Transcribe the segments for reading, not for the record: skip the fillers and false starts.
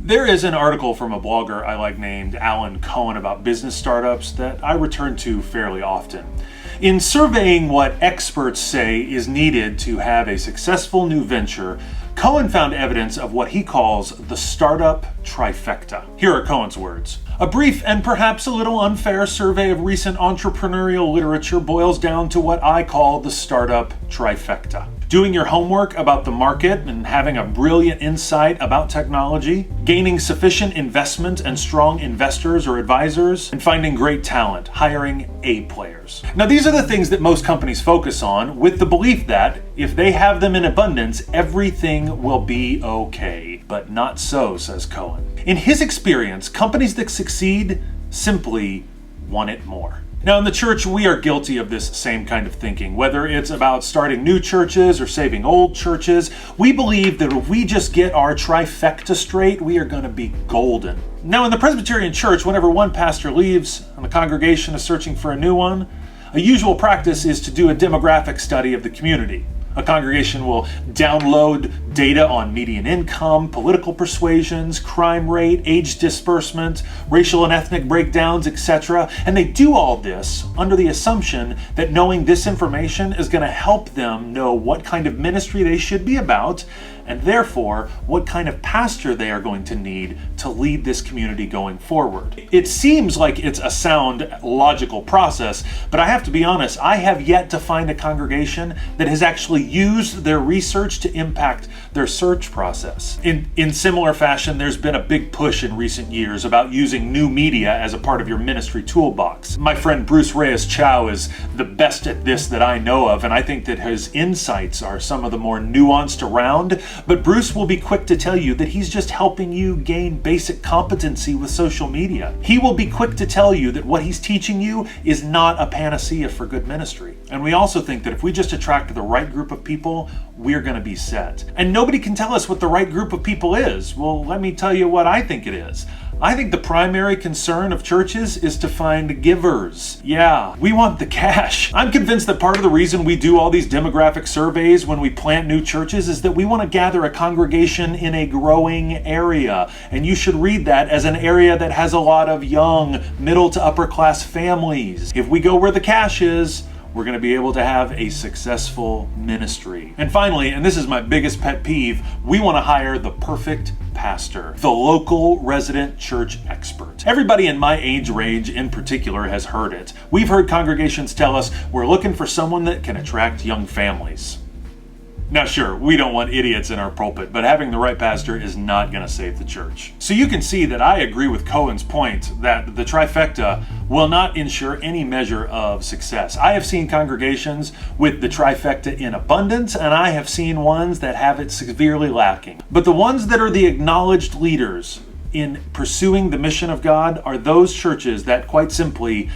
There is an article from a blogger I like named Alan Cohen about business startups that I return to fairly often. In surveying what experts say is needed to have a successful new venture, Cohen found evidence of what he calls the startup trifecta. Here are Cohen's words. A brief and perhaps a little unfair survey of recent entrepreneurial literature boils down to what I call the startup trifecta. Doing your homework about the market and having a brilliant insight about technology, gaining sufficient investment and strong investors or advisors, and finding great talent, hiring A players. Now, these are the things that most companies focus on with the belief that if they have them in abundance, everything will be okay. But not so, says Cohen. In his experience, companies that succeed simply want it more. Now, in the church, we are guilty of this same kind of thinking. Whether it's about starting new churches or saving old churches, we believe that if we just get our trifecta straight, we are going to be golden. Now, in the Presbyterian Church, whenever one pastor leaves and the congregation is searching for a new one, a usual practice is to do a demographic study of the community. A congregation will download data on median income, political persuasions, crime rate, age disbursement, racial and ethnic breakdowns, etc. And they do all this under the assumption that knowing this information is going to help them know what kind of ministry they should be about, and therefore what kind of pastor they are going to need to lead this community going forward. It seems like it's a sound, logical process, but I have to be honest, I have yet to find a congregation that has actually used their research to impact their search process. In similar fashion, there's been a big push in recent years about using new media as a part of your ministry toolbox. My friend Bruce Reyes-Chow is the best at this that I know of, and I think that his insights are some of the more nuanced around. But Bruce will be quick to tell you that he's just helping you gain basic competency with social media. He will be quick to tell you that what he's teaching you is not a panacea for good ministry. And we also think that if we just attract the right group of people, we're going to be set. And nobody can tell us what the right group of people is. Well, let me tell you what I think it is. I think the primary concern of churches is to find givers. Yeah, we want the cash. I'm convinced that part of the reason we do all these demographic surveys when we plant new churches is that we want to gather a congregation in a growing area. And you should read that as an area that has a lot of young, middle to upper class families. If we go where the cash is, we're going to be able to have a successful ministry. And finally, and this is my biggest pet peeve, we want to hire the perfect pastor, the local resident church expert. Everybody in my age range in particular has heard it. We've heard congregations tell us we're looking for someone that can attract young families. Now sure, we don't want idiots in our pulpit, but having the right pastor is not going to save the church. So you can see that I agree with Cohen's point that the trifecta will not ensure any measure of success. I have seen congregations with the trifecta in abundance, and I have seen ones that have it severely lacking. But the ones that are the acknowledged leaders in pursuing the mission of God are those churches that quite simply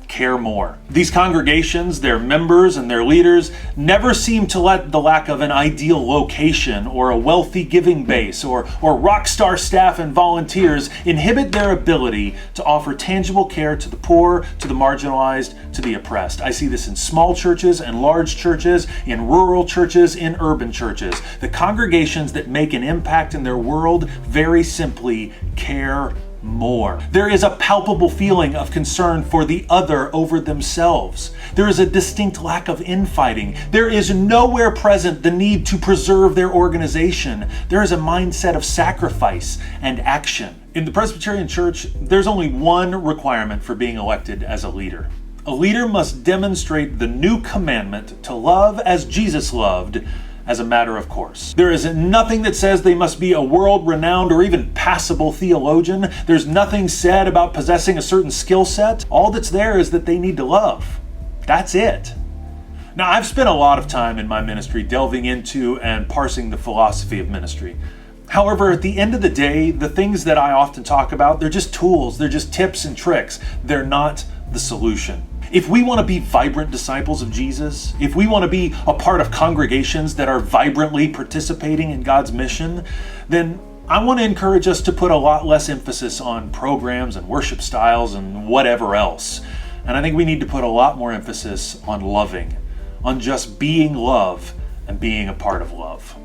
care more. These congregations, their members and their leaders never seem to let the lack of an ideal location or a wealthy giving base or rock star staff and volunteers inhibit their ability to offer tangible care to the poor, to the marginalized, to the oppressed. I see this in small churches and large churches, in rural churches, in urban churches. The congregations that make an impact in their world very simply care more. There is a palpable feeling of concern for the other over themselves. There is a distinct lack of infighting. There is nowhere present the need to preserve their organization. There is a mindset of sacrifice and action. In the Presbyterian Church, there's only one requirement for being elected as a leader. A leader must demonstrate the new commandment to love as Jesus loved, as a matter of course. There is nothing that says they must be a world-renowned or even passable theologian. There's nothing said about possessing a certain skill set. All that's there is that they need to love. That's it. Now, I've spent a lot of time in my ministry delving into and parsing the philosophy of ministry. However, at the end of the day, the things that I often talk about, they're just tools, they're just tips and tricks. They're not the solution. If we want to be vibrant disciples of Jesus, if we want to be a part of congregations that are vibrantly participating in God's mission, then I want to encourage us to put a lot less emphasis on programs and worship styles and whatever else. And I think we need to put a lot more emphasis on loving, on just being love and being a part of love.